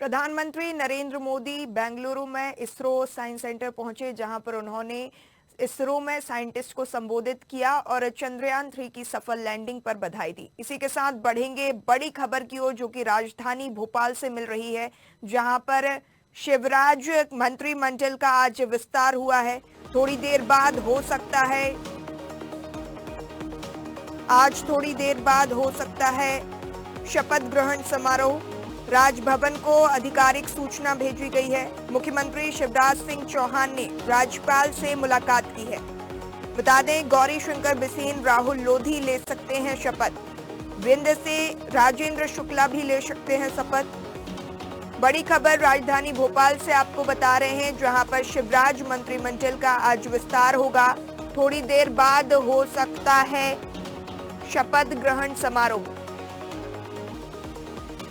प्रधानमंत्री नरेंद्र मोदी बेंगलुरु में ISRO science centre पहुंचे, जहां पर उन्होंने इसरो में साइंटिस्ट को संबोधित किया और चंद्रयान 3 की सफल लैंडिंग पर बधाई दी। इसी के साथ बढ़ेंगे बड़ी खबर की ओर, जो कि राजधानी भोपाल से मिल रही है, जहां पर शिवराज मंत्रिमंडल का आज विस्तार हुआ है। थोड़ी देर बाद हो सकता है थोड़ी देर बाद हो सकता है शपथ ग्रहण समारोह। राजभवन को आधिकारिक सूचना भेजी गई है। मुख्यमंत्री शिवराज सिंह चौहान ने राज्यपाल से मुलाकात की है। बता दें, गौरी शंकर बिसेन, राहुल लोधी ले सकते हैं शपथ। विंध्य से राजेंद्र शुक्ला भी ले सकते हैं शपथ। बड़ी खबर राजधानी भोपाल से आपको बता रहे हैं, जहां पर शिवराज मंत्रिमंडल का आज विस्तार होगा। थोड़ी देर बाद हो सकता है शपथ ग्रहण समारोह।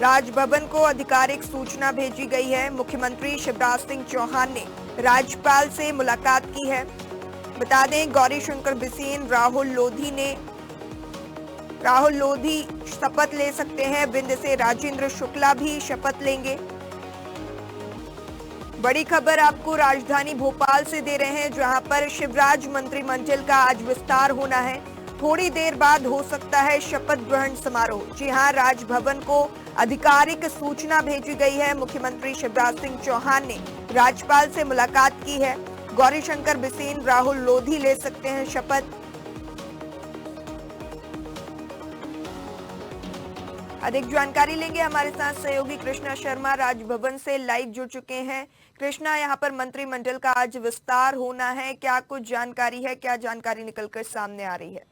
राजभवन को आधिकारिक सूचना भेजी गई है। मुख्यमंत्री शिवराज सिंह चौहान ने राज्यपाल से मुलाकात की है। बता दें, गौरी शंकर बिसेन, राहुल लोधी शपथ ले सकते हैं। विंध्य से राजेंद्र शुक्ला भी शपथ लेंगे। बड़ी खबर आपको राजधानी भोपाल से दे रहे हैं, जहां पर शिवराज मंत्रिमंडल का आज विस्तार होना है। थोड़ी देर बाद हो सकता है शपथ ग्रहण समारोह। जी हां, राजभवन को आधिकारिक सूचना भेजी गई है। मुख्यमंत्री शिवराज सिंह चौहान ने राज्यपाल से मुलाकात की है। गौरी शंकर बिसेन, राहुल लोधी ले सकते हैं शपथ। अधिक जानकारी लेंगे, हमारे साथ सहयोगी कृष्णा शर्मा राजभवन से लाइव जुड़ चुके हैं। कृष्णा, यहां पर मंत्रिमंडल का आज विस्तार होना है, क्या कुछ जानकारी है, क्या जानकारी निकलकर सामने आ रही है?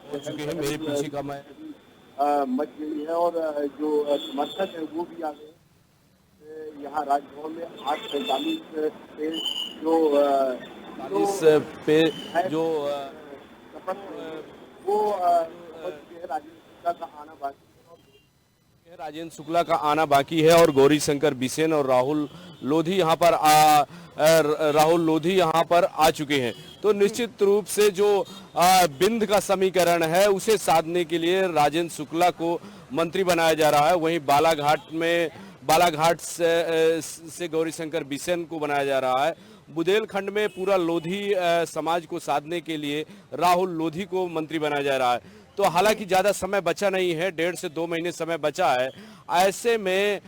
हो चुके हैं मेरे पीछे का मैं मच गई है और जो समर्थक है वो भी आ गए यहाँ राजभवन में 8:45 पे जो शपथ वो राजेंद्र शुक्ला का आना बाकी है और गौरी शंकर बिसेन और राहुल लोधी यहाँ पर आ चुके हैं। तो निश्चित रूप से जो बिंद का समीकरण है उसे साधने के लिए राजेंद्र शुक्ला को मंत्री बनाया जा रहा है। वहीं बालाघाट से गौरी शंकर बिसेन को बनाया जा रहा है। बुंदेलखंड में पूरा लोधी समाज को साधने के लिए राहुल लोधी को मंत्री बनाया जा रहा है। तो हालांकि ज़्यादा समय बचा नहीं है, 1.5 से 2 महीने समय बचा है। ऐसे में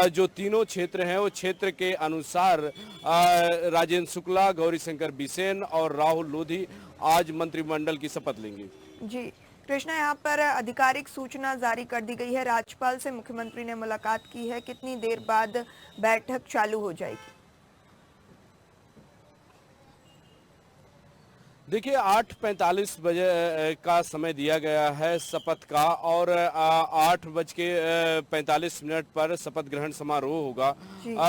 जो तीनों क्षेत्र हैं वो क्षेत्र के अनुसार राजेंद्र शुक्ला, गौरी शंकर बिसेन और राहुल लोधी आज मंत्रिमंडल की शपथ लेंगे। जी कृष्णा, यहाँ पर आधिकारिक सूचना जारी कर दी गई है। राज्यपाल से मुख्यमंत्री ने मुलाकात की है। कितनी देर बाद बैठक चालू हो जाएगी? देखिए, 8:45 बजे का समय दिया गया है शपथ का और 8:45 पर शपथ ग्रहण समारोह होगा।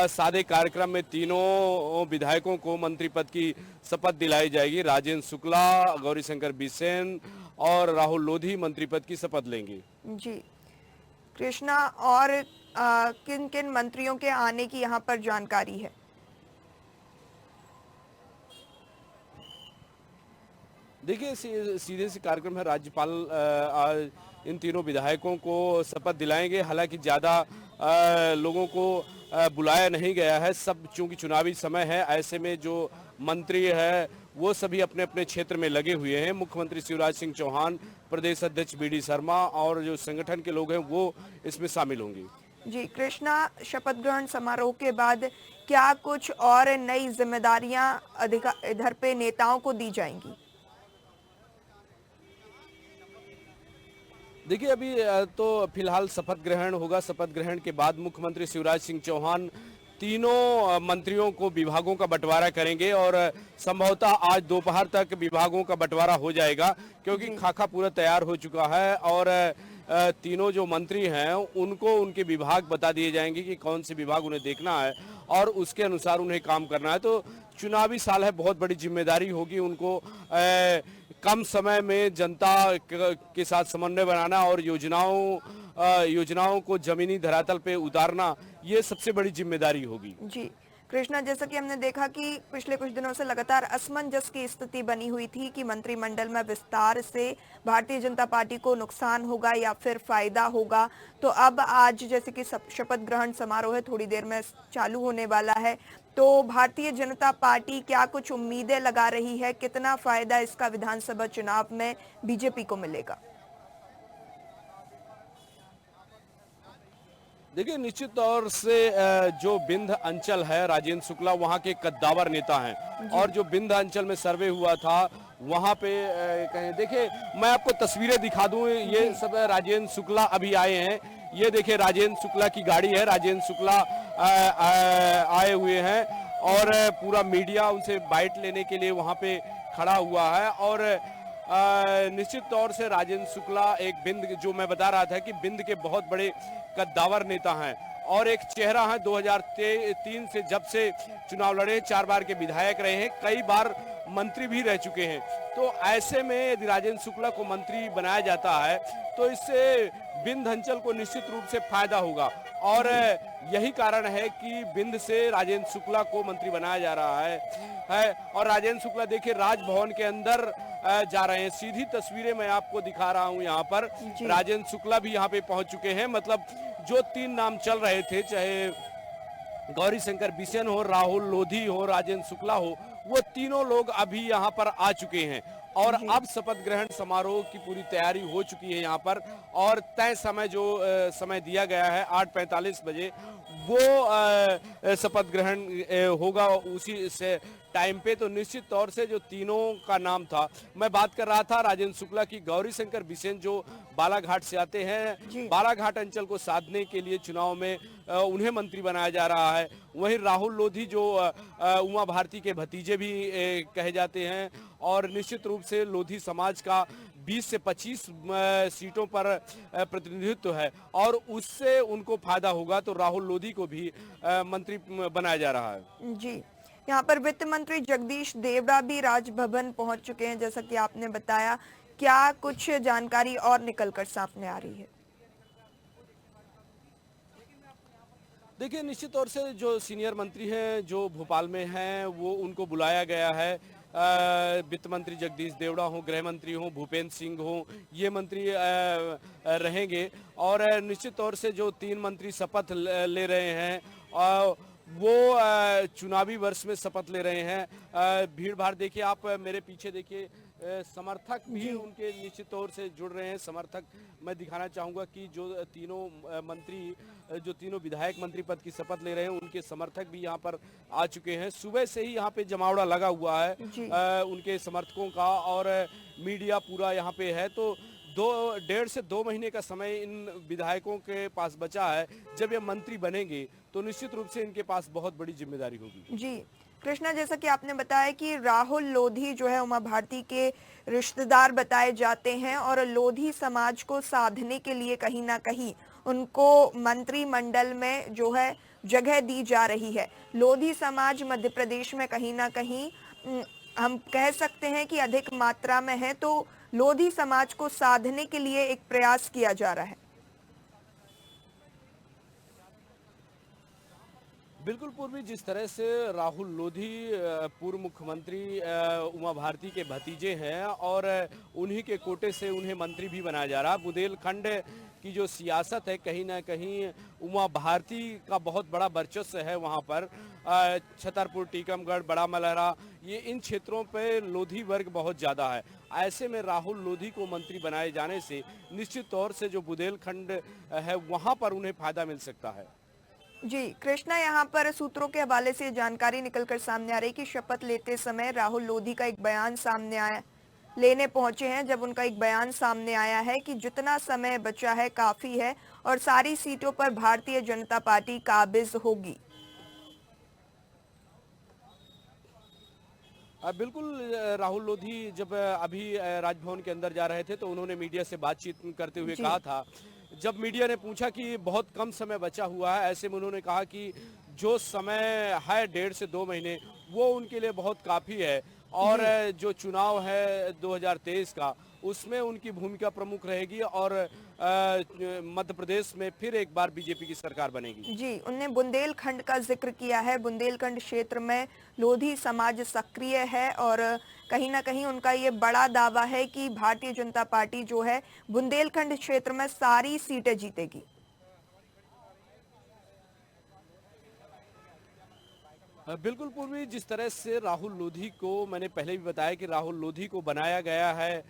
सादे कार्यक्रम में तीनों विधायकों को मंत्री पद की शपथ दिलाई जाएगी। राजेंद्र शुक्ला, गौरी शंकर बिसेन और राहुल लोधी मंत्री पद की शपथ लेंगे। जी कृष्णा, और किन किन मंत्रियों के आने की यहाँ पर जानकारी है? देखिए, सीधे से कार्यक्रम है। राज्यपाल इन तीनों विधायकों को शपथ दिलाएंगे। हालांकि ज़्यादा लोगों को बुलाया नहीं गया है। सब चूंकि चुनावी समय है, ऐसे में जो मंत्री है वो सभी अपने अपने क्षेत्र में लगे हुए हैं। मुख्यमंत्री शिवराज सिंह चौहान, प्रदेश अध्यक्ष BD शर्मा और जो संगठन के लोग हैं वो इसमें शामिल होंगे। जी कृष्णा, शपथ ग्रहण समारोह के बाद क्या कुछ और नई जिम्मेदारियां इधर पे नेताओं को दी जाएंगी? देखिए, अभी तो फिलहाल शपथ ग्रहण होगा। शपथ ग्रहण के बाद मुख्यमंत्री शिवराज सिंह चौहान तीनों मंत्रियों को विभागों का बंटवारा करेंगे और संभवतः आज दोपहर तक विभागों का बंटवारा हो जाएगा, क्योंकि खाका पूरा तैयार हो चुका है और तीनों जो मंत्री हैं उनको उनके विभाग बता दिए जाएंगे कि कौन से विभाग उन्हें देखना है और उसके अनुसार उन्हें काम करना है। तो चुनावी साल है, बहुत बड़ी जिम्मेदारी होगी उनको कम समय में जनता के साथ समन्वय बनाना और योजनाओं को जमीनी धरातल पे उतारना, ये सबसे बड़ी जिम्मेदारी होगी। जी कृष्णा, जैसा कि हमने देखा कि पिछले कुछ दिनों से लगातार असमंजस की स्थिति बनी हुई थी कि मंत्रिमंडल में विस्तार से भारतीय जनता पार्टी को नुकसान होगा या फिर फायदा होगा। तो अब आज जैसे कि शपथ ग्रहण समारोह है, थोड़ी देर में चालू होने वाला है, तो भारतीय जनता पार्टी क्या कुछ उम्मीदें लगा रही है, कितना फायदा इसका विधानसभा चुनाव में बीजेपी को मिलेगा? देखिए, निश्चित तौर से जो बिंद अंचल है, राजेंद्र शुक्ला वहाँ के कद्दावर नेता हैं और जो बिंद अंचल में सर्वे हुआ था वहाँ पे कहें, देखिए मैं आपको तस्वीरें दिखा दूं, ये सब राजेंद्र शुक्ला अभी आए हैं। ये देखिए राजेंद्र शुक्ला की गाड़ी है, राजेंद्र शुक्ला आए हुए हैं और पूरा मीडिया उनसे बाइट लेने के लिए वहाँ पे खड़ा हुआ है। और निश्चित तौर से राजेंद्र शुक्ला एक बिंद, जो मैं बता रहा था कि बिंद के बहुत बड़े कद्दावर नेता हैं और एक चेहरा है। 2003 से जब से चुनाव लड़े, 4 बार के विधायक रहे हैं, कई बार मंत्री भी रह चुके हैं। तो ऐसे में यदि राजेंद्र शुक्ला को मंत्री बनाया जाता है तो इससे बिंद अंचल को निश्चित रूप से फायदा होगा और यही कारण है कि बिंद से राजेंद्र शुक्ला को मंत्री बनाया जा रहा है। और राजेंद्र शुक्ला देखिए राजभवन के अंदर जा रहे हैं। सीधी तस्वीरें मैं आपको दिखा रहा हूं, यहाँ पर राजेंद्र शुक्ला भी यहाँ पे पहुंच चुके हैं। मतलब जो 3 नाम चल रहे थे, चाहे गौरीशंकर बिसेन हो, राहुल लोधी हो, राजेंद्र शुक्ला हो, वो तीनों लोग अभी यहाँ पर आ चुके हैं और अब शपथ ग्रहण समारोह की पूरी तैयारी हो चुकी है यहाँ पर। और तय समय जो समय दिया गया है 8:45 बजे, वो शपथ ग्रहण होगा उसी से टाइम पे। तो निश्चित तौर से जो तीनों का नाम था, मैं बात कर रहा था राजेंद्र शुक्ला की, गौरीशंकर बिसेन जो बालाघाट से आते हैं, बालाघाट अंचल को साधने के लिए चुनाव में उन्हें मंत्री बनाया जा रहा है। वहीं राहुल लोधी जो उमा भारती के भतीजे भी कहे जाते हैं और निश्चित रूप से लोधी समाज का 20 से 25 सीटों पर प्रतिनिधित्व है और उससे उनको फायदा होगा। तो राहुल लोधी को भी मंत्री बनाया जा रहा है। जी, यहाँ पर वित्त मंत्री जगदीश देवड़ा भी राजभवन पहुंच चुके हैं, जैसा कि आपने बताया। क्या कुछ जानकारी और निकलकर सामने आ रही है? देखिए, निश्चित तौर से जो सीनियर मंत्री हैं जो भोपाल में हैं, वो उनको बुलाया गया है। वित्त मंत्री जगदीश देवड़ा हो, गृह मंत्री हो भूपेंद्र सिंह हो, ये मंत्री रहेंगे। और निश्चित तौर से जो 3 मंत्री शपथ ले रहे हैं वो चुनावी वर्ष में शपथ ले रहे हैं। भीड़ भाड़ देखिए, आप मेरे पीछे देखिए, समर्थक भी उनके निश्चित तौर से जुड़ रहे हैं। समर्थक मैं दिखाना चाहूँगा कि जो तीनों मंत्री, जो तीनों विधायक मंत्री पद की शपथ ले रहे हैं, उनके समर्थक भी यहाँ पर आ चुके हैं। सुबह से ही यहाँ पे जमावड़ा लगा हुआ है उनके समर्थकों का और मीडिया पूरा यहाँ पे है। तो 1.5 से 2 महीने का समय इन विधायकों के पास बचा है। जब ये मंत्री बनेंगे तो निश्चित रूप से इनके पास बहुत बड़ी जिम्मेदारी होगी। जी कृष्णा, जैसा कि आपने बताया कि राहुल लोधी जो है उमा भारती के रिश्तेदार बताए जाते हैं और लोधी समाज को साधने के लिए कहीं ना कहीं उनको मंत्रिमंडल में जो है जगह दी जा रही है। लोधी समाज मध्य प्रदेश में कहीं ना कहीं हम कह सकते हैं कि अधिक मात्रा में है, तो लोधी समाज को साधने के लिए एक प्रयास किया जा रहा है। बिल्कुल पूर्वी, जिस तरह से राहुल लोधी पूर्व मुख्यमंत्री उमा भारती के भतीजे हैं और उन्हीं के कोटे से उन्हें मंत्री भी बनाया जा रहा। बुंदेलखंड की जो सियासत है, कहीं ना कहीं उमा भारती का बहुत बड़ा वर्चस्व है वहाँ पर। छतरपुर, टीकमगढ़, बड़ा मलहरा, ये इन क्षेत्रों पे लोधी वर्ग बहुत ज़्यादा है। ऐसे में राहुल लोधी को मंत्री बनाए जाने से निश्चित तौर से जो बुंदेलखंड है वहाँ पर उन्हें फायदा मिल सकता है। जी कृष्णा, यहाँ पर सूत्रों के हवाले से जानकारी निकलकर सामने आ रही कि शपथ लेते समय राहुल लोधी का एक बयान सामने आया, लेने पहुंचे हैं जब उनका एक बयान सामने आया है कि जितना समय बचा है काफी है और सारी सीटों पर भारतीय जनता पार्टी काबिज होगी। बिल्कुल, राहुल लोधी जब अभी राजभवन के अंदर जा रहे थे तो उन्होंने मीडिया से बातचीत करते हुए कहा था, जब मीडिया ने पूछा कि बहुत कम समय बचा हुआ है, ऐसे में उन्होंने कहा कि जो समय है 1.5 से 2 महीने वो उनके लिए बहुत काफ़ी है और जो चुनाव है 2023 का, उसमें उनकी भूमिका प्रमुख रहेगी और मध्य प्रदेश में फिर एक बार बीजेपी की सरकार बनेगी। जी, उनने बुंदेलखंड का जिक्र किया है। बुंदेलखंड क्षेत्र में लोधी समाज सक्रिय है और कहीं ना कहीं उनका ये बड़ा दावा है कि भारतीय जनता पार्टी जो है बुंदेलखंड क्षेत्र में सारी सीटें जीतेगी। बिल्कुल पूर्वी, जिस तरह से राहुल लोधी को मैंने पहले भी बताया कि राहुल लोधी को बनाया गया है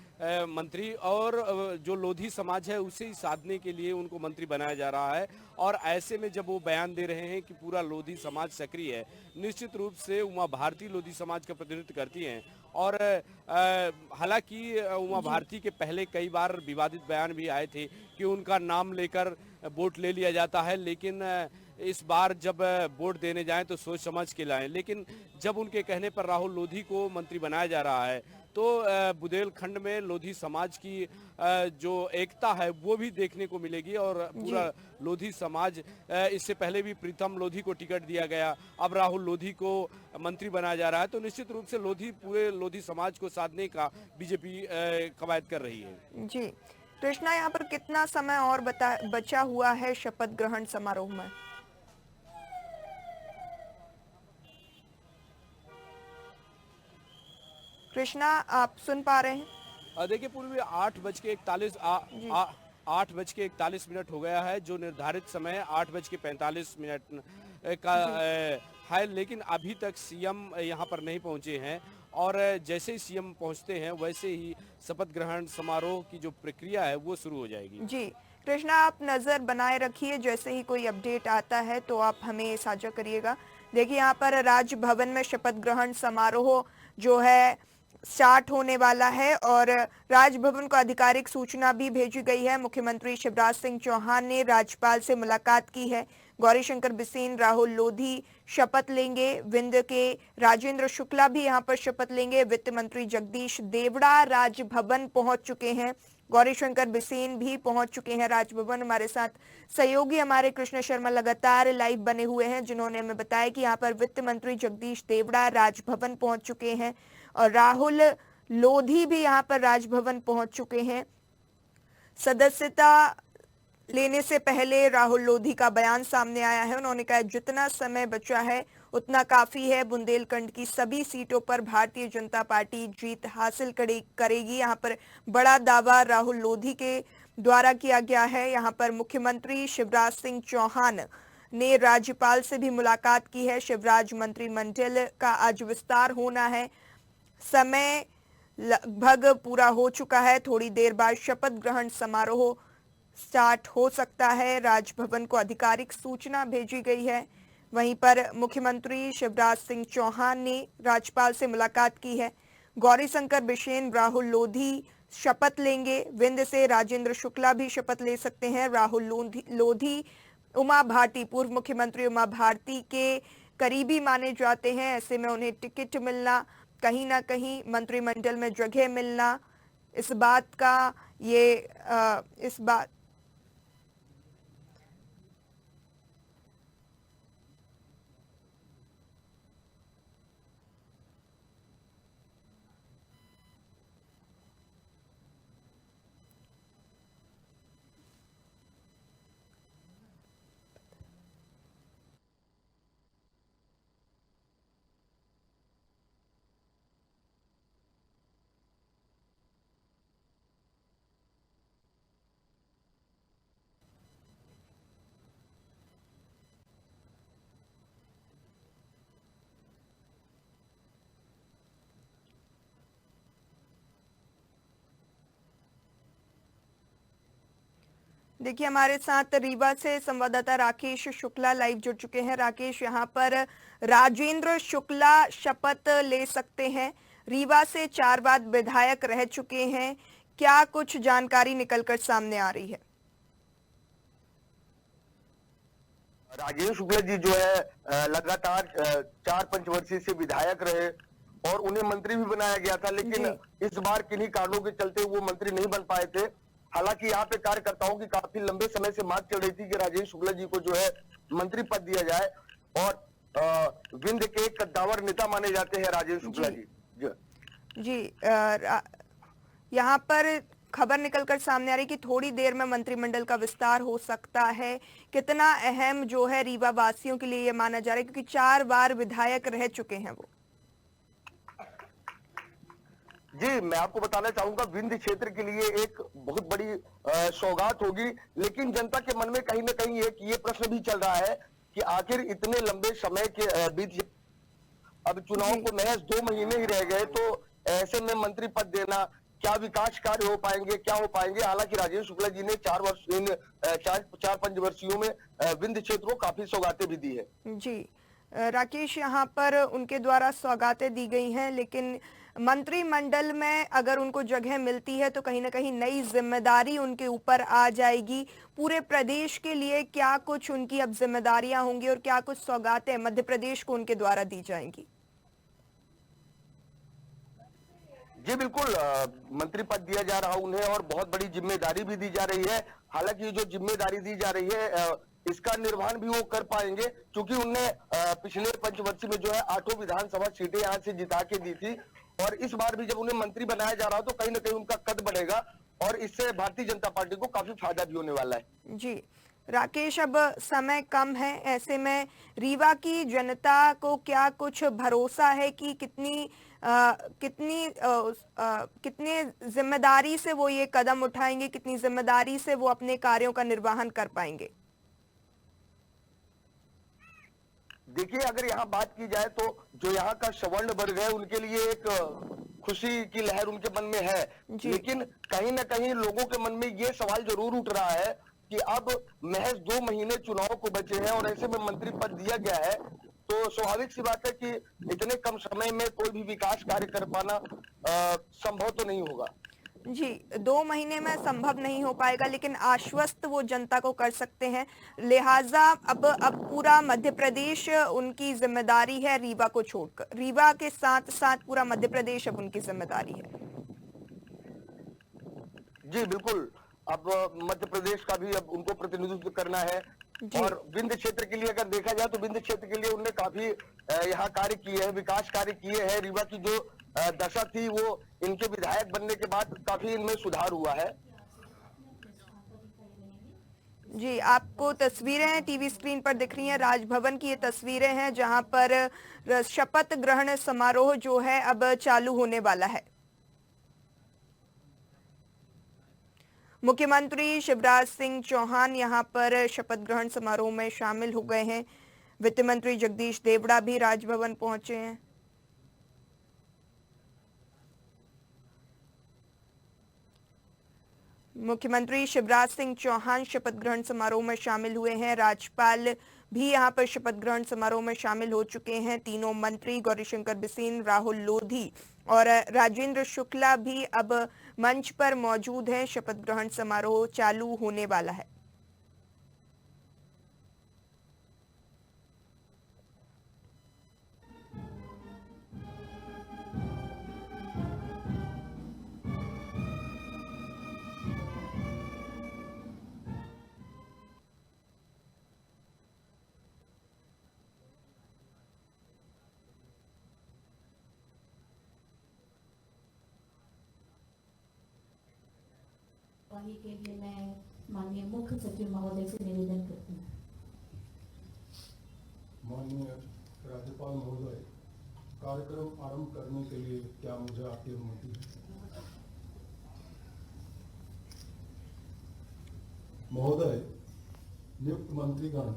मंत्री, और जो लोधी समाज है उसे ही साधने के लिए उनको मंत्री बनाया जा रहा है। और ऐसे में जब वो बयान दे रहे हैं कि पूरा लोधी समाज सक्रिय है, निश्चित रूप से उमा भारती लोधी समाज का प्रतिनिधित्व करती हैं। और हालांकि उमा भारती के पहले कई बार विवादित बयान भी आए थे कि उनका नाम लेकर वोट ले लिया जाता है, लेकिन इस बार जब वोट देने जाएं तो सोच समझ के लाएं। लेकिन जब उनके कहने पर राहुल लोधी को मंत्री बनाया जा रहा है तो बुंदेलखंड में लोधी समाज की जो एकता है वो भी देखने को मिलेगी। और पूरा लोधी समाज, इससे पहले भी प्रीतम लोधी को टिकट दिया गया, अब राहुल लोधी को मंत्री बनाया जा रहा है, तो निश्चित रूप से पूरे लोधी समाज को साधने का बीजेपी कवायद कर रही है। जी कृष्णा, यहाँ पर कितना समय और बचा हुआ है शपथ ग्रहण समारोह में? कृष्णा, आप सुन पा रहे हैं? देखिए पूर्वी, 8:41 हो गया है। जो निर्धारित समय 8:45 का है, लेकिन अभी तक सीएम यहाँ पर नहीं पहुंचे हैं। और जैसे ही सीएम पहुंचते हैं वैसे ही शपथ ग्रहण समारोह की जो प्रक्रिया है वो शुरू हो जाएगी। जी कृष्णा, आप नजर बनाए रखिए, जैसे ही कोई अपडेट आता है तो आप हमें साझा करिएगा। देखिए यहाँ पर राजभवन में शपथ ग्रहण समारोह जो है स्टार्ट होने वाला है और राजभवन को आधिकारिक सूचना भी भेजी गई है। मुख्यमंत्री शिवराज सिंह चौहान ने राज्यपाल से मुलाकात की है। गौरीशंकर बिसेन, राहुल लोधी शपथ लेंगे। विंध्य के राजेंद्र शुक्ला भी यहां पर शपथ लेंगे। वित्त मंत्री जगदीश देवड़ा राजभवन पहुंच चुके हैं। गौरीशंकर बिसेन भी पहुंच चुके हैं राजभवन। हमारे साथ सहयोगी हमारे कृष्ण शर्मा लगातार लाइव बने हुए हैं, जिन्होंने हमें बताया कि यहाँ पर वित्त मंत्री जगदीश देवड़ा राजभवन पहुंच चुके हैं और राहुल लोधी भी यहाँ पर राजभवन पहुंच चुके हैं। सदस्यता लेने से पहले राहुल लोधी का बयान सामने आया है। उन्होंने कहा जितना समय बचा है उतना काफी है। बुंदेलखंड की सभी सीटों पर भारतीय जनता पार्टी जीत हासिल करेगी। यहाँ पर बड़ा दावा राहुल लोधी के द्वारा किया गया है। यहाँ पर मुख्यमंत्री शिवराज सिंह चौहान ने राज्यपाल से भी मुलाकात की है। शिवराज मंत्रिमंडल का आज विस्तार होना है। समय लगभग पूरा हो चुका है। थोड़ी देर बाद शपथ ग्रहण समारोह स्टार्ट हो सकता है। राजभवन को आधिकारिक सूचना भेजी गई है। वहीं पर मुख्यमंत्री शिवराज सिंह चौहान ने राज्यपाल से मुलाकात की है। गौरीशंकर बिसेन, राहुल लोधी शपथ लेंगे। विंध्य से राजेंद्र शुक्ला भी शपथ ले सकते हैं। राहुल लोधी उमा भारती, पूर्व मुख्यमंत्री उमा भारती के करीबी माने जाते हैं। ऐसे में उन्हें टिकट मिलना, कहीं ना कहीं मंत्रिमंडल में जगह मिलना, इस बात देखिए हमारे साथ रीवा से संवाददाता राकेश शुक्ला लाइव जुड़ चुके हैं। राकेश, यहाँ पर राजेंद्र शुक्ला शपथ ले सकते हैं। रीवा से 4 बार विधायक रह चुके हैं। क्या कुछ जानकारी निकलकर सामने आ रही है? राजेंद्र शुक्ला जी जो है लगातार 4 पंचवर्षीय से विधायक रहे और उन्हें मंत्री भी बनाया गया था, लेकिन इस बार किन्हीं कारणों के चलते वो मंत्री नहीं बन पाए थे। हालांकि यहाँ पे कार्यकर्ताओं की काफी लंबे समय से मांग चल रही थी कि राजेंद्र शुक्ला जी को जो है मंत्री पद दिया जाए और विंध्य के एक कद्दावर नेता माने जाते हैं राजेंद्र शुक्ला जी। यहाँ पर खबर निकलकर सामने आ रही कि थोड़ी देर में मंत्रिमंडल का विस्तार हो सकता है। कितना अहम जो है रीवा वासियों के लिए ये माना जा रहा है, क्योंकि 4 बार विधायक रह चुके हैं वो। जी, मैं आपको बताना चाहूंगा विंध्य क्षेत्र के लिए एक बहुत बड़ी सौगात होगी, लेकिन जनता के मन में कहीं ना कहीं एक ये प्रश्न भी चल रहा है कि आखिर इतने लंबे समय के बीच अब चुनाव को महज 2 महीने ही रह गए, तो ऐसे में मंत्री पद देना, क्या विकास कार्य हो पाएंगे, क्या हो पाएंगे। हालांकि राजेंद्र शुक्ला जी ने 4-5 वर्षियों में विंध्य क्षेत्र को काफी सौगातें भी दी है। जी राकेश, यहाँ पर उनके द्वारा सौगातें दी गई हैं, लेकिन मंत्रिमंडल में अगर उनको जगह मिलती है तो कहीं ना कहीं नई जिम्मेदारी उनके ऊपर आ जाएगी। पूरे प्रदेश के लिए क्या कुछ उनकी अब जिम्मेदारियां होंगी और क्या कुछ सौगातें मध्य प्रदेश को उनके द्वारा दी जाएंगी? जी बिल्कुल, मंत्री पद दिया जा रहा उन्हें और बहुत बड़ी जिम्मेदारी भी दी जा रही है। हालांकि जो जिम्मेदारी दी जा रही है इसका निर्वहन भी वो कर पाएंगे, क्योंकि उनने पिछले पंचवर्षीय में जो है 8 विधानसभा सीटें यहाँ से जिता के दी थी, और इस बार भी जब उन्हें मंत्री बनाया जा रहा है तो कहीं ना कहीं उनका कद बढ़ेगा और इससे भारतीय जनता पार्टी को काफी फायदा भी होने वाला है। जी राकेश, अब समय कम है, ऐसे में रीवा की जनता को क्या कुछ भरोसा है कि कितनी जिम्मेदारी से वो ये कदम उठाएंगे, कितनी जिम्मेदारी से वो अपने कार्यों का निर्वहन कर पाएंगे? देखिए, अगर यहाँ बात की जाए तो जो यहाँ का सवर्ण वर्ग है उनके लिए एक खुशी की लहर उनके मन में है, लेकिन कहीं ना कहीं लोगों के मन में ये सवाल जरूर उठ रहा है कि अब महज 2 महीने चुनाव को बचे हैं और ऐसे में मंत्री पद दिया गया है, तो स्वाभाविक सी बात है कि इतने कम समय में कोई भी विकास कार्य कर पाना संभव तो नहीं होगा। जी 2 महीने में संभव नहीं हो पाएगा, लेकिन आश्वस्त वो जनता को कर सकते हैं। लिहाजा अब पूरा मध्य प्रदेश उनकी जिम्मेदारी है, रीवा को छोड़कर। रीवा के साथ साथ पूरा मध्य प्रदेश अब उनकी जिम्मेदारी है। जी बिल्कुल, अब मध्य प्रदेश का भी अब उनको प्रतिनिधित्व करना है, और विंध्य क्षेत्र के लिए अगर देखा जाए तो विंध्य क्षेत्र के लिए उन्होंने काफी यहाँ कार्य किए हैं, विकास कार्य किए हैं। रीवा की जो दशा थी वो इनके विधायक बनने के बाद काफी इनमें सुधार हुआ है। जी, आपको तस्वीरें टीवी स्क्रीन पर दिख रही हैं, राजभवन की ये तस्वीरें हैं जहां पर शपथ ग्रहण समारोह जो है अब चालू होने वाला है। मुख्यमंत्री शिवराज सिंह चौहान यहां पर शपथ ग्रहण समारोह में शामिल हो गए हैं। वित्त मंत्री जगदीश देवड़ा भी राजभवन पहुंचे हैं। मुख्यमंत्री शिवराज सिंह चौहान शपथ ग्रहण समारोह में शामिल हुए हैं। राज्यपाल भी यहां पर शपथ ग्रहण समारोह में शामिल हो चुके हैं। तीनों मंत्री गौरीशंकर बिसेन, राहुल लोधी और राजेंद्र शुक्ला भी अब मंच पर मौजूद हैं। शपथ ग्रहण समारोह चालू होने वाला है। के लिए मैं माननीय मुख्य सचिव महोदय से निवेदन करती हूँ। माननीय राज्यपाल महोदय, कार्यक्रम आरंभ करने के लिए क्या मुझे आपकी अनुमति है? महोदय, नियुक्त मंत्रीगण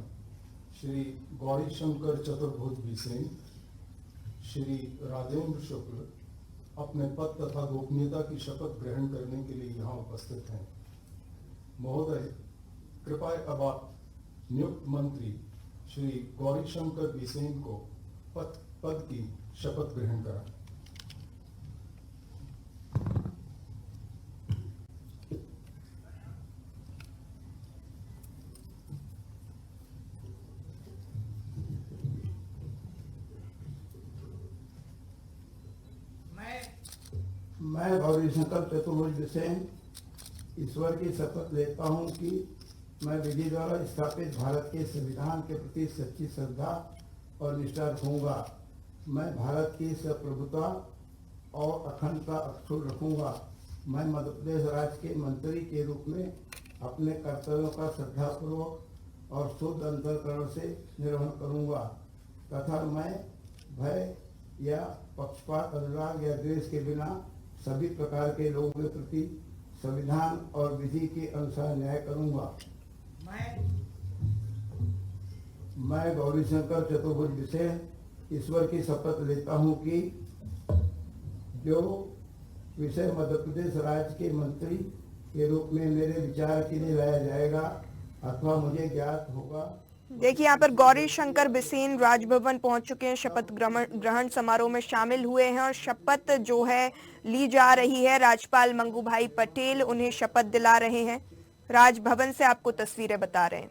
श्री गौरीशंकर चतुर्भुज बिसेन, श्री राजेंद्र शुक्ल अपने पद तथा गोपनीयता की शपथ ग्रहण करने के लिए यहाँ उपस्थित हैं। महोदय, कृपया अब आप नियुक्त मंत्री श्री गौरीशंकर बिसेन को पद की शपथ ग्रहण कराएं। मैं गौरीशंकर चतुर्भुज बिसेन ईश्वर की शपथ लेता हूं कि मैं विधि द्वारा स्थापित भारत के संविधान के प्रति सच्ची श्रद्धा और निष्ठा रखूंगा। मैं भारत की संप्रभुता और अखंडता अक्षुण्ण रखूंगा। मैं मध्य प्रदेश राज्य के मंत्री के रूप में अपने कर्तव्यों का श्रद्धापूर्वक और शुद्ध अंतःकरण से निर्वहन करूंगा तथा मैं भय या पक्षपात, अनुराग या द्वेष के बिना सभी प्रकार के लोगों के प्रति संविधान और विधि के अनुसार न्याय करूंगा। मैं गौरीशंकर चतुर्भुज बिसेन ईश्वर की शपथ लेता हूं कि जो विषय मध्य प्रदेश राज्य के मंत्री के रूप में मेरे विचार के लिए लाया जाएगा अथवा मुझे ज्ञात होगा। देखिए यहाँ पर गौरी शंकर बिसेन राजभवन पहुंच चुके हैं, शपथ ग्रहण समारोह में शामिल हुए हैं और शपथ जो है ली जा रही है। राज्यपाल मंगू भाई पटेल उन्हें शपथ दिला रहे हैं। राजभवन से आपको तस्वीरें बता रहे हैं।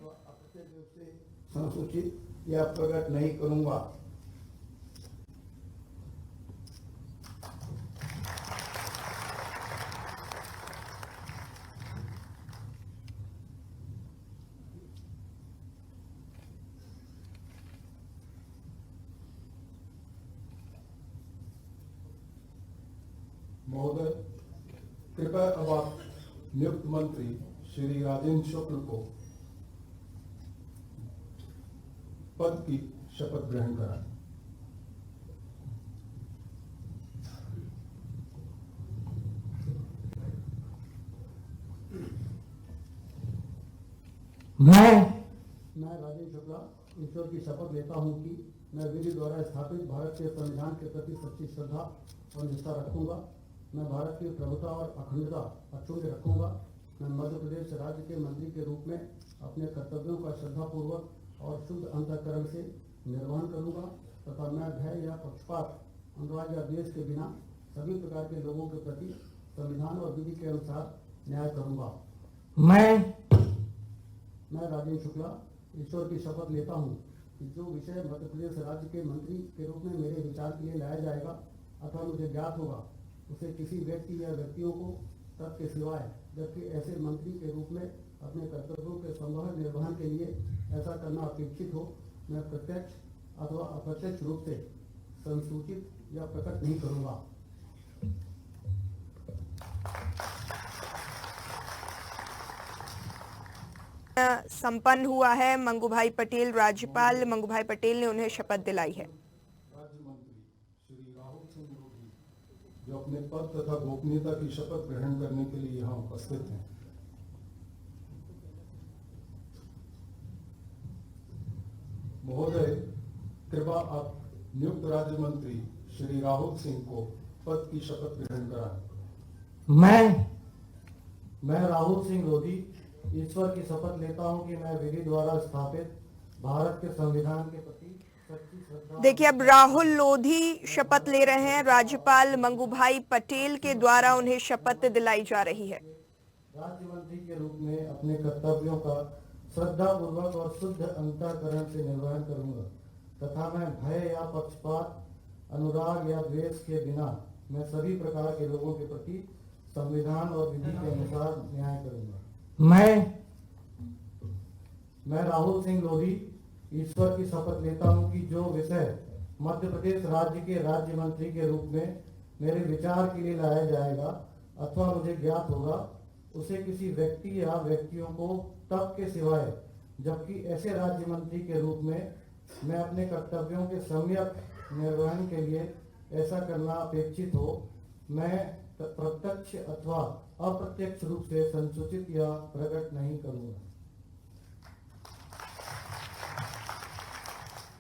संसूचित या प्रकट नहीं करूंगा। महोदय, कृपया अब आप नियुक्त मंत्री श्री राजेंद्र शुक्ल को पद की शपथ ग्रहण कराएं। मैं राजेंद्र शुक्ला ईश्वर की शपथ लेता हूं कि मैं विधि द्वारा स्थापित भारत के संविधान के प्रति सच्ची श्रद्धा और निष्ठा रखूंगा। मैं भारत की प्रभुता और अखंडता अक्षुण्ण रखूंगा। मैं मध्य प्रदेश राज्य के मंत्री के रूप में अपने कर्तव्यों का श्रद्धापूर्वक और शुद्ध अंतःकरण से निर्वहन करूंगा तथा मैं भय या पक्षपात, अनुराग या द्वेष के बिना सभी प्रकार के लोगों के प्रति संविधान और विधि के अनुसार न्याय करूंगा। मैं राजेंद्र शुक्ला ईश्वर की शपथ लेता हूं कि जो विषय मध्य प्रदेश राज्य के मंत्री के रूप में मेरे विचार के लिए लाया जाएगा अथवा मुझे ज्ञात होगा उसे किसी व्यक्ति या व्यक्तियों को तब के सिवाय जबकि ऐसे मंत्री के रूप में अपने कर्तव्यों के संवहन निर्वहन के लिए ऐसा करना अपेक्षित हो, मैं प्रत्यक्ष अथवा अप्रत्यक्ष रूप से संसूचित या प्रकट नहीं करूंगा। संपन्न हुआ है। मंगू भाई पटेल, राज्यपाल मंगू भाई पटेल ने उन्हें शपथ दिलाई है। राज्य मंत्री श्री राहुल सिंह रोधी जो अपने पद तथा गोपनीयता की शपथ ग्रहण करने के लिए यहाँ उपस्थित हैं। महोदय, कृपया आप नियुक्त राज्य मंत्री श्री राहुल सिंह को पद की शपथ ग्रहण कराएं। मैं राहुल सिंह रोधी ईश्वर की शपथ लेता हूं कि मैं विधि द्वारा स्थापित भारत के संविधान के प्रति सच्ची श्रद्धा। देखिए अब राहुल लोधी शपथ ले रहे हैं। राज्यपाल मंगू भाई पटेल के द्वारा उन्हें शपथ दिलाई जा रही है। राज्य मंत्री के रूप में अपने कर्तव्यों का श्रद्धापूर्वक और शुद्ध अंतःकरण से निर्वहन करूंगा तथा मैं भय या पक्षपात, अनुराग या द्वेष के बिना मैं सभी प्रकार के लोगों के प्रति संविधान और विधि के अनुसार न्याय करूंगा। मैं राहुल सिंह लोधी ईश्वर की शपथ लेता हूं कि जो विषय मध्य प्रदेश राज्य के राज्य मंत्री के रूप में मेरे विचार के लिए लाया जाएगा अथवा मुझे ज्ञात होगा उसे किसी व्यक्ति या व्यक्तियों को तब के सिवाय जबकि ऐसे राज्य मंत्री के रूप में मैं अपने कर्तव्यों के सम्यक निर्वहन के लिए ऐसा करना अपेक्षित हो, मैं प्रत्यक्ष अथवा अप्रत्यक्ष रूप से संसूचित या प्रकट नहीं करूंगा।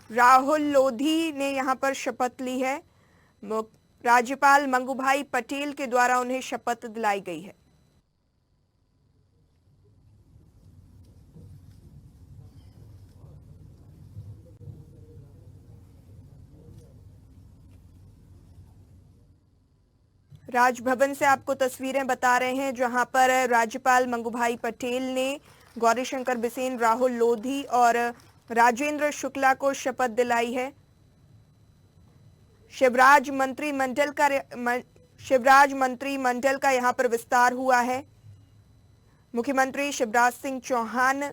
राहुल लोधी ने यहां पर शपथ ली है। राज्यपाल मंगू भाई पटेल के द्वारा उन्हें शपथ दिलाई गई है। राजभवन से आपको तस्वीरें बता रहे हैं जहां पर राज्यपाल मंगू भाई पटेल ने गौरीशंकर बिसेन, राहुल लोधी और राजेंद्र शुक्ला को शपथ दिलाई है। शिवराज मंत्रिमंडल का यहां पर विस्तार हुआ है। मुख्यमंत्री शिवराज सिंह चौहान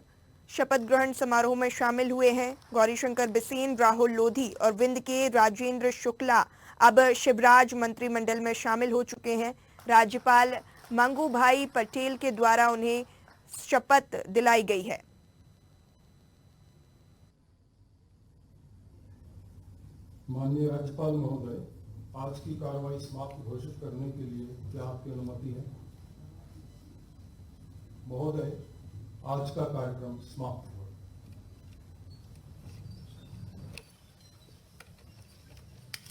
शपथ ग्रहण समारोह में शामिल हुए हैं। गौरीशंकर बिसेन, राहुल लोधी और विंध्य के राजेंद्र शुक्ला अब शिवराज मंत्रिमंडल में शामिल हो चुके हैं। राज्यपाल मंगू भाई पटेल के द्वारा उन्हें शपथ दिलाई गई है। माननीय राज्यपाल महोदय, आज की कार्रवाई समाप्त घोषित करने के लिए क्या आपकी अनुमति है? महोदय, आज का कार्यक्रम समाप्त हुआ।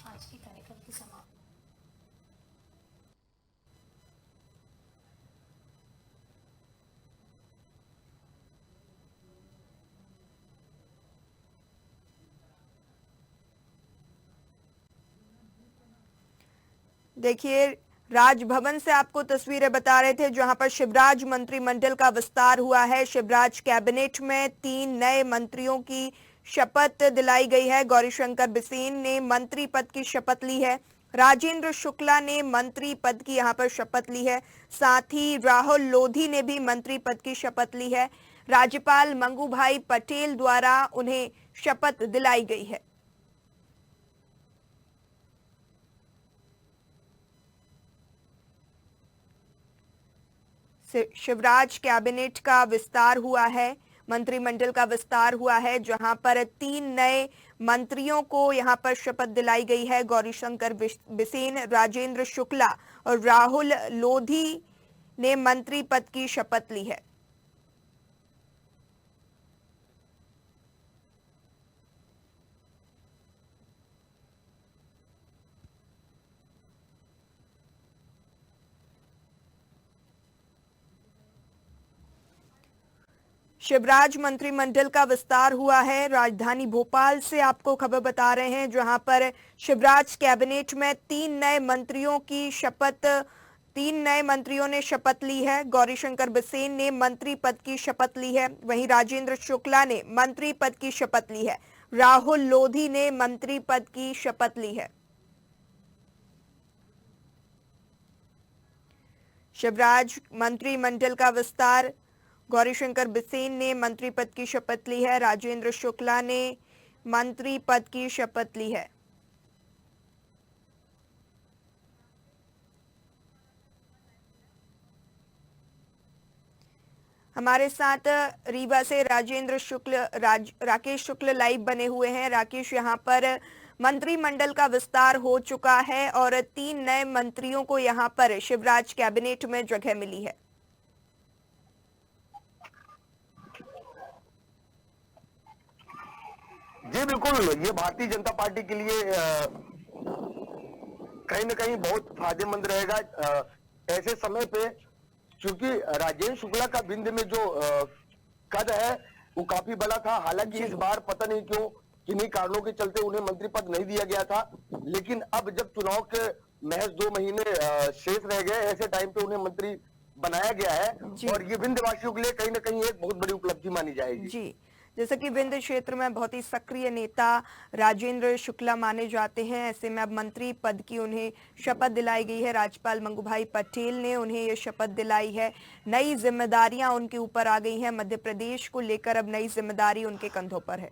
आज के कार्यक्रम की समाप्ति। देखिए, राजभवन से आपको तस्वीरें बता रहे थे जहां पर शिवराज मंत्रिमंडल का विस्तार हुआ है। शिवराज कैबिनेट में 3 नए मंत्रियों की शपथ दिलाई गई है। गौरीशंकर बिसेन ने मंत्री पद की शपथ ली है। राजेंद्र शुक्ला ने मंत्री पद की यहां पर शपथ ली है। साथ ही राहुल लोधी ने भी मंत्री पद की शपथ ली है। राज्यपाल मंगू भाई पटेल द्वारा उन्हें शपथ दिलाई गई है। शिवराज कैबिनेट का विस्तार हुआ है, मंत्रिमंडल का विस्तार हुआ है, जहां पर 3 नए मंत्रियों को यहां पर शपथ दिलाई गई है। गौरीशंकर बिसेन, राजेंद्र शुक्ला और राहुल लोधी ने मंत्री पद की शपथ ली है। शिवराज मंत्रिमंडल का विस्तार हुआ है। राजधानी भोपाल से आपको खबर बता रहे हैं जहां पर शिवराज कैबिनेट में 3 नए मंत्रियों की शपथ 3 नए मंत्रियों ने शपथ ली है। गौरीशंकर बिसेन ने मंत्री पद की शपथ ली है। वहीं राजेंद्र शुक्ला ने मंत्री पद की शपथ ली है। राहुल लोधी ने मंत्री पद की शपथ ली है। शिवराज मंत्रिमंडल का विस्तार, गौरीशंकर बिसेन ने मंत्री पद की शपथ ली है। राजेंद्र शुक्ला ने मंत्री पद की शपथ ली है। हमारे साथ रीवा से राकेश शुक्ल लाइव बने हुए हैं। राकेश, यहाँ पर मंत्रिमंडल का विस्तार हो चुका है और 3 नए मंत्रियों को यहाँ पर शिवराज कैबिनेट में जगह मिली है। जी बिल्कुल, ये भारतीय जनता पार्टी के लिए कहीं न कहीं बहुत फायदेमंद रहेगा ऐसे समय पे, क्योंकि राजेंद्र शुक्ला का बिंद में जो कद है वो काफी बड़ा था। हालांकि इस बार पता नहीं क्यों किन्हीं कारणों के चलते उन्हें मंत्री पद नहीं दिया गया था, लेकिन अब जब चुनाव के महज 2 महीने शेष रह गए, ऐसे टाइम पे उन्हें मंत्री बनाया गया है और ये विंध्यवासियों के लिए कहीं न कहीं एक बहुत बड़ी उपलब्धि मानी जाएगी। जी, जैसे कि विंध्य क्षेत्र में बहुत ही सक्रिय नेता राजेंद्र शुक्ला माने जाते हैं, ऐसे में अब मंत्री पद की उन्हें शपथ दिलाई गई है। राज्यपाल मंगू भाई पटेल ने उन्हें ये शपथ दिलाई है। नई जिम्मेदारियां उनके ऊपर आ गई हैं। मध्य प्रदेश को लेकर अब नई जिम्मेदारी उनके कंधों पर है।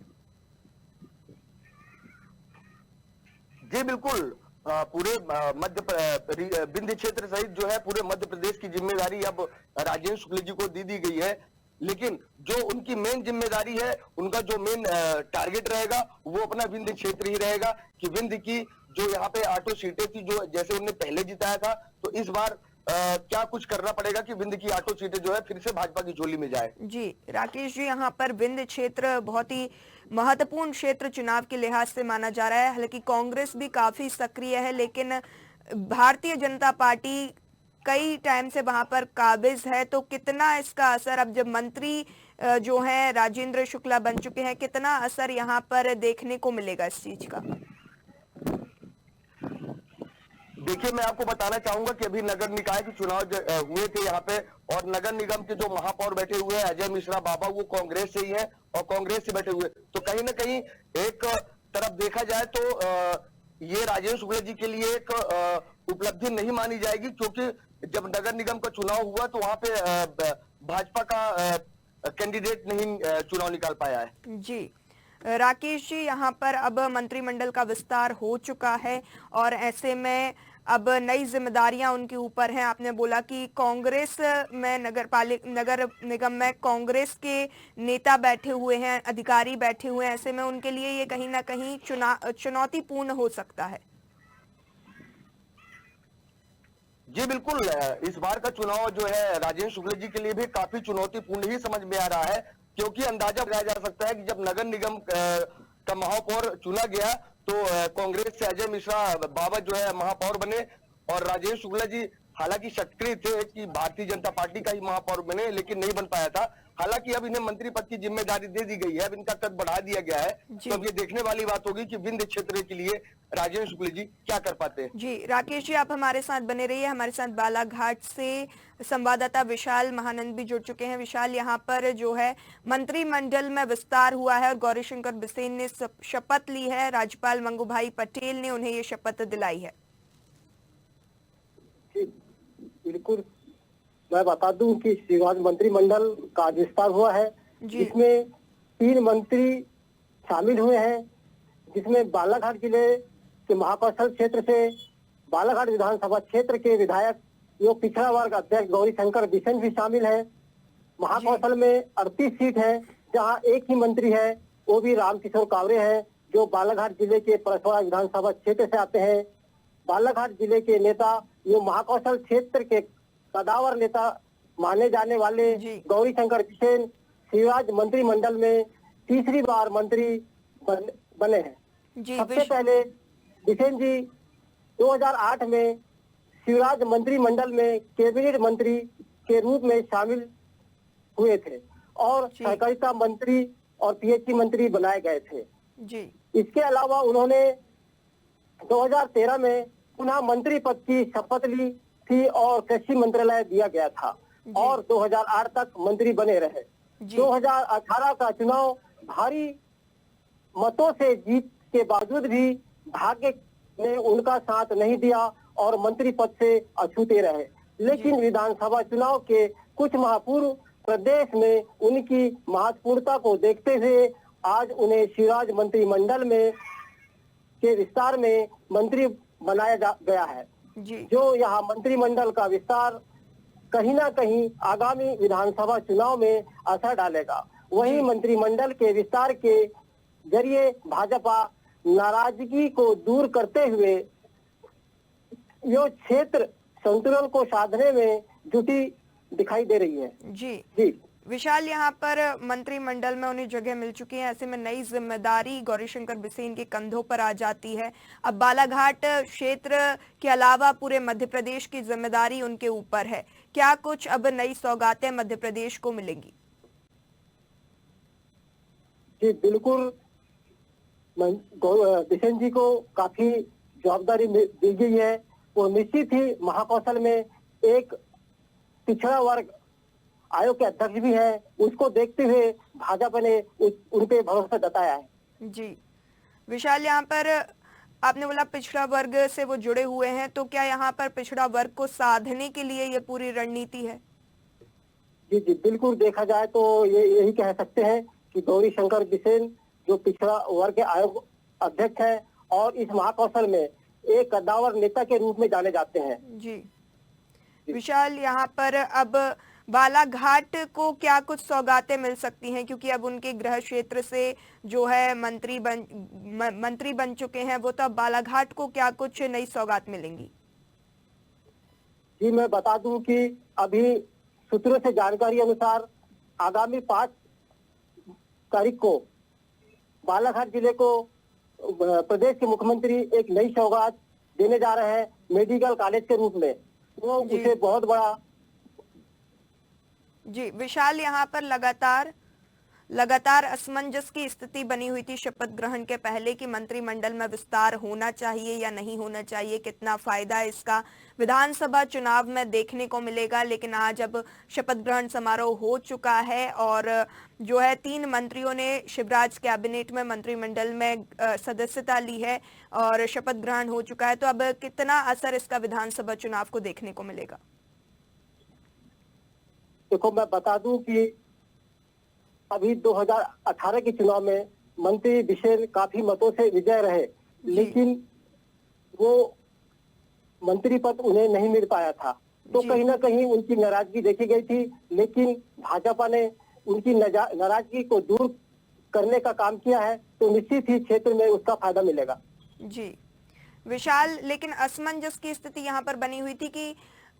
जी बिल्कुल, पूरे विंध्य क्षेत्र सहित जो है पूरे मध्य प्रदेश की जिम्मेदारी अब राजेंद्र शुक्ला जी को दी गई है, लेकिन जो उनकी मेन जिम्मेदारी है, उनका जो मेन टारगेट रहेगा वो अपना विंध्य क्षेत्र ही रहेगा कि विंध्य की जो यहाँ पे 8 सीटें थी, जो जैसे उन्होंने पहले जिताया था, तो इस बार क्या कुछ करना पड़ेगा कि विंध्य की 8 सीटें जो है फिर से भाजपा की झोली में जाए। जी राकेश जी, यहाँ पर विंध्य क्षेत्र बहुत ही महत्वपूर्ण क्षेत्र चुनाव के लिहाज से माना जा रहा है। हालांकि कांग्रेस भी काफी सक्रिय है, लेकिन भारतीय जनता पार्टी कई टाइम से वहां पर काबिज है, तो कितना इसका असर, अब जब मंत्री जो है राजेंद्र शुक्ला बन चुके हैं, कितना असर यहाँ पर देखने को मिलेगा इस चीज का? देखिए, मैं आपको बताना चाहूंगा कि अभी नगर निकाय के चुनाव हुए थे यहाँ पे, और नगर निगम के जो महापौर बैठे हुए हैं अजय मिश्रा बाबा, वो कांग्रेस से ही है और कांग्रेस से बैठे हुए, तो कहीं ना कहीं एक तरफ देखा जाए तो ये राजेंद्र शुक्ला जी के लिए एक उपलब्धि नहीं मानी जाएगी, क्योंकि जब नगर निगम का चुनाव हुआ तो वहां पे भाजपा का कैंडिडेट नहीं चुनाव निकाल पाया है। जी राकेश जी, यहाँ पर अब मंत्रिमंडल का विस्तार हो चुका है और ऐसे में अब नई जिम्मेदारियां उनके ऊपर हैं। आपने बोला कि कांग्रेस में नगर निगम में कांग्रेस के नेता बैठे हुए हैं, अधिकारी बैठे हुए हैं, ऐसे में उनके लिए ये कहीं ना कहीं चुनौतीपूर्ण हो सकता है। जी बिल्कुल, इस बार का चुनाव जो है राजेंद्र शुक्ला जी के लिए भी काफी चुनौतीपूर्ण ही समझ में आ रहा है, क्योंकि अंदाजा लगाया जा सकता है कि जब नगर निगम का महापौर चुना गया तो कांग्रेस से अजय मिश्रा बाबा जो है महापौर बने, और राजेंद्र शुक्ला जी हालांकि सक्रिय थे कि भारतीय जनता पार्टी का ही महापौर बने, लेकिन नहीं बन पाया था। हालांकि अब इन्हें मंत्री पद की जिम्मेदारी दे दी गई है, अब इनका कद बढ़ा दिया गया है, तो अब ये देखने वाली बात होगी कि विंध्य क्षेत्र के लिए राजेंद्र शुक्ला जी क्या कर पाते हैं। जी राकेश जी, आप हमारे साथ बने रहिए। हमारे साथ बालाघाट से संवाददाता विशाल महानंद भी जुड़ चुके हैं। विशाल, यहाँ पर जो है मंत्रिमंडल में विस्तार हुआ है और गौरीशंकर बिसेन ने शपथ ली है। राज्यपाल मंगूभाई पटेल ने उन्हें ये शपथ दिलाई है। बिल्कुल, मैं बता दूं कि शिवराज मंत्रिमंडल का विस्तार हुआ है, जिसमें 3 मंत्री शामिल हुए हैं, जिसमें बालाघाट जिले के महाकौशल क्षेत्र से बालाघाट विधानसभा क्षेत्र के विधायक जो पिछड़ा वर्ग अध्यक्ष गौरीशंकर बिसेन भी शामिल है। महाकौशल में 38 सीट है, जहां एक ही मंत्री है, वो भी रामकिशोर कावरे हैं, जो बालाघाट जिले के परसवाड़ा विधानसभा क्षेत्र से आते हैं। बालाघाट जिले के नेता जो महाकौशल क्षेत्र के कदावर नेता माने जाने वाले गौरीशंकर बिसेन शिवराज मंत्रिमंडल में तीसरी बार मंत्री बने हैं। सबसे पहले बिसेन जी 2008 में शिवराज मंत्रिमंडल में कैबिनेट मंत्री के रूप में शामिल हुए थे और सहकारिता मंत्री और पीएचई मंत्री बनाए गए थे। इसके अलावा उन्होंने 2013 में पुनः मंत्री पद की शपथ ली थी और कृषि मंत्रालय दिया गया था और 2008 तक मंत्री बने रहे। 2018 का चुनाव भारी मतों से जीत के बावजूद भी भाग्य ने उनका साथ नहीं दिया और मंत्री पद से अछूते रहे, लेकिन विधानसभा चुनाव के कुछ माह पूर्व प्रदेश में उनकी महत्वपूर्णता को देखते हुए आज उन्हें शिवराज मंत्रिमंडल में के विस्तार में मंत्री बनाया गया है। जो यहाँ मंत्रिमंडल का विस्तार कहीं ना कहीं आगामी विधानसभा चुनाव में असर डालेगा। वहीं मंत्रिमंडल के विस्तार के जरिए भाजपा नाराजगी को दूर करते हुए यो क्षेत्र संतुलन को साधने में जुटी दिखाई दे रही है। जी विशाल, यहाँ पर मंत्रिमंडल में उन्हें जगह मिल चुकी है, ऐसे में नई जिम्मेदारी गौरीशंकर बिसेन के कंधों पर आ जाती है। अब बालाघाट क्षेत्र के अलावा पूरे मध्य प्रदेश की जिम्मेदारी उनके ऊपर है। क्या कुछ अब नई सौगातें मध्य प्रदेश को मिलेंगी? जी बिल्कुल, बिसेन जी को काफी जवाबदारी दी गई है। वो निश्चित ही महाकौशल में एक पिछड़ा वर्ग आयोग के अध्यक्ष भी है, उसको देखते हुए भाजपा ने उन पे भरोसा जताया है। जी विशाल, यहाँ पर आपने बोला पिछड़ा वर्ग से वो जुड़े हुए हैं, तो क्या यहाँ पर पिछड़ा वर्ग को साधने के लिए ये पूरी रणनीति है? जी बिल्कुल, देखा जाए तो यही कह सकते हैं कि गौरीशंकर बिसेन जो पिछड़ा वर्ग के आयोग अध्यक्ष है और इस महाकौशल में एक कद्दावर नेता के रूप में जाने जाते हैं। जी विशाल, यहाँ पर अब बालाघाट को क्या कुछ सौगातें मिल सकती हैं, क्योंकि अब उनके गृह क्षेत्र से जो है मंत्री बन चुके हैं वो, तो अब बालाघाट को क्या कुछ नई सौगात मिलेंगी? जी मैं बता दूं कि अभी सूत्रों से जानकारी अनुसार आगामी 5 तारीख को बालाघाट जिले को प्रदेश के मुख्यमंत्री एक नई सौगात देने जा रहे हैं मेडिकल कॉलेज के रूप में। वो उसे बहुत बड़ा जी विशाल, यहाँ पर लगातार असमंजस की स्थिति बनी हुई थी शपथ ग्रहण के पहले कि मंत्रिमंडल में विस्तार होना चाहिए या नहीं होना चाहिए, कितना फायदा इसका विधानसभा चुनाव में देखने को मिलेगा। लेकिन आज अब शपथ ग्रहण समारोह हो चुका है और जो है 3 मंत्रियों ने शिवराज कैबिनेट में मंत्रिमंडल में सदस्यता ली है और शपथ ग्रहण हो चुका है। तो अब कितना असर इसका विधानसभा चुनाव को देखने को मिलेगा? देखो, मैं बता दूं कि अभी 2018 के चुनाव में मंत्री बिसेन काफी मतों से विजय रहे, लेकिन वो मंत्री पद उन्हें नहीं मिल पाया था, तो जी। कहीं ना कहीं उनकी नाराजगी देखी गई थी। लेकिन भाजपा ने उनकी नाराजगी को दूर करने का काम किया है, तो निश्चित ही क्षेत्र में उसका फायदा मिलेगा। जी विशाल, लेकिन असमंजस की स्थिति यहाँ पर बनी हुई थी कि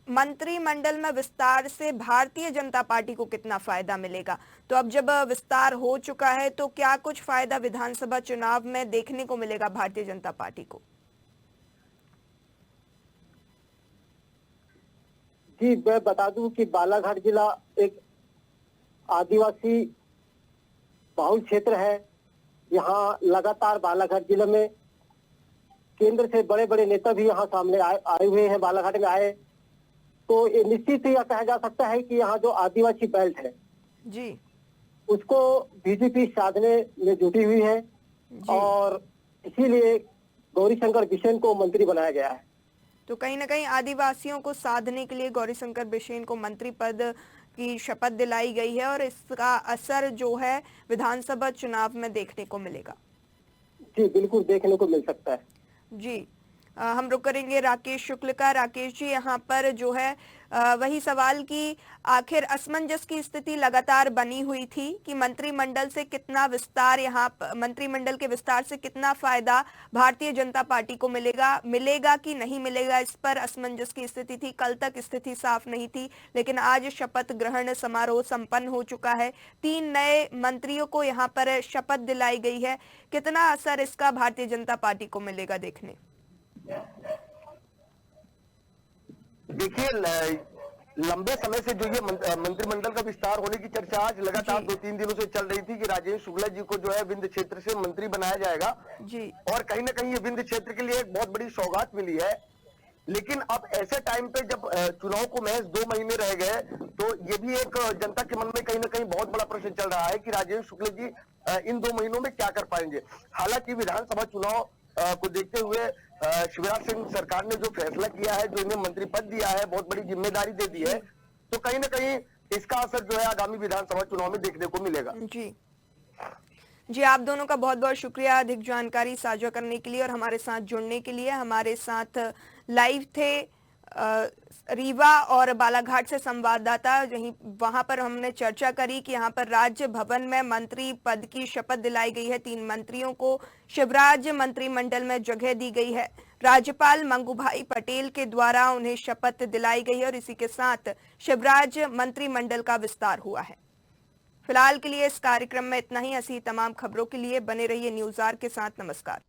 मंत्रिमंडल में विस्तार से भारतीय जनता पार्टी को कितना फायदा मिलेगा। तो अब जब विस्तार हो चुका है तो क्या कुछ फायदा विधानसभा चुनाव में देखने को मिलेगा भारतीय जनता पार्टी को? जी, मैं बता दूं कि बालाघाट जिला एक आदिवासी बहुल क्षेत्र है। यहाँ लगातार बालाघाट जिले में केंद्र से बड़े बड़े नेता भी यहाँ सामने आए हुए हैं, बालाघाट में आए। तो ये निश्चित ही यह कहा जा सकता है कि यहाँ जो आदिवासी बेल्ट है जी, उसको बीजेपी साधने में जुटी हुई है, और इसीलिए गौरीशंकर बिसेन को मंत्री बनाया गया है। तो कहीं ना कहीं आदिवासियों को साधने के लिए गौरीशंकर बिसेन को मंत्री पद की शपथ दिलाई गई है और इसका असर जो है विधानसभा चुनाव में देखने को मिलेगा। जी बिल्कुल, देखने को मिल सकता है। जी हम रुक करेंगे राकेश शुक्ल का। राकेश जी, यहाँ पर जो है वही सवाल कि आखिर असमंजस की स्थिति लगातार बनी हुई थी कि मंत्रिमंडल से कितना विस्तार, मंत्रिमंडल के विस्तार से कितना फायदा भारतीय जनता पार्टी को मिलेगा कि नहीं मिलेगा, इस पर असमंजस की स्थिति थी। कल तक स्थिति साफ नहीं थी, लेकिन आज शपथ ग्रहण समारोह संपन्न हो चुका है। 3 नए मंत्रियों को यहाँ पर शपथ दिलाई गई है। कितना असर इसका भारतीय जनता पार्टी को मिलेगा देखने? देखिए, लंबे समय से जो ये मंत्रिमंडल का विस्तार होने की चर्चा आज लगातार 2-3 दिनों से चल रही थी कि राजेंद्र शुक्ला जी को जो है विंध्य क्षेत्र से मंत्री बनाया जाएगा जी। और कहीं ना कहीं ये विंध्य क्षेत्र के लिए एक बहुत बड़ी सौगात मिली है। लेकिन अब ऐसे टाइम पे जब चुनाव को महज 2 महीने रह गए, तो ये भी एक जनता के मन में कहीं ना कहीं बहुत बड़ा प्रश्न चल रहा है कि राजेंद्र शुक्ला जी इन 2 महीनों में क्या कर पाएंगे। हालांकि विधानसभा चुनाव को देखते हुए शिवराज सिंह सरकार ने जो फैसला किया है, जो इन्हें मंत्री पद दिया है, बहुत बड़ी जिम्मेदारी दे दी है, तो कहीं ना कहीं इसका असर जो है आगामी विधानसभा चुनाव में देखने को मिलेगा। जी आप दोनों का बहुत बहुत शुक्रिया अधिक जानकारी साझा करने के लिए और हमारे साथ जुड़ने के लिए। हमारे साथ लाइव थे रीवा और बालाघाट से संवाददाता। वहां पर हमने चर्चा करी कि यहाँ पर राज्य भवन में मंत्री पद की शपथ दिलाई गई है। 3 मंत्रियों को शिवराज मंत्रिमंडल में जगह दी गई है। राज्यपाल मंगूभाई पटेल के द्वारा उन्हें शपथ दिलाई गई है और इसी के साथ शिवराज मंत्रिमंडल का विस्तार हुआ है। फिलहाल के लिए इस कार्यक्रम में इतना ही। ऐसी तमाम खबरों के लिए बने रहिए न्यूज़ आर के साथ। नमस्कार।